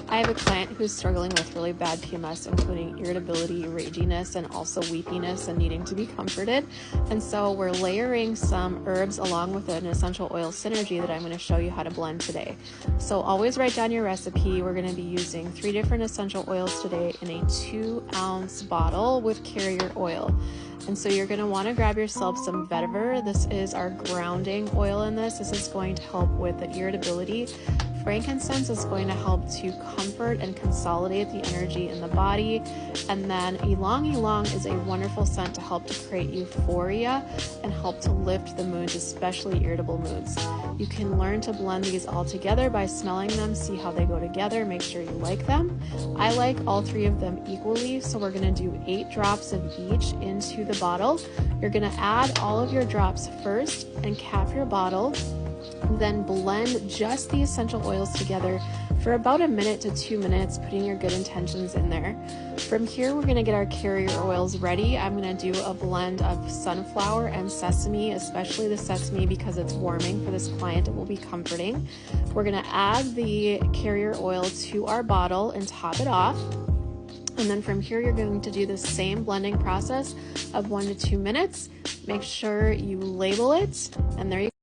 I have a client who's struggling with really bad PMS, including irritability, raginess, and also weepiness and needing to be comforted. And so we're layering some herbs along with an essential oil synergy that I'm going to show you how to blend today. So always write down your recipe. We're going to be using 3 different essential oils today in a 2-ounce bottle with carrier oil. And so you're going to want to grab yourself some vetiver. This is our grounding oil in this. This is going to help with the irritability. Frankincense is going to help to comfort and consolidate the energy in the body. And then ylang ylang is a wonderful scent to help to create euphoria and help to lift the moods, especially irritable moods. You can learn to blend these all together by smelling them, see how they go together, make sure you like them. I like all 3 of them equally, so we're going to do 8 drops of each into the bottle. You're going to add all of your drops first and cap your bottle. Then blend just the essential oils together for about 1 minute to 2 minutes, putting your good intentions in there. From here, we're going to get our carrier oils ready. I'm going to do a blend of sunflower and sesame, especially the sesame because it's warming for this client. It will be comforting. We're going to add the carrier oil to our bottle and top it off. And then from here, you're going to do the same blending process of 1 to 2 minutes. Make sure you label it, and there you go.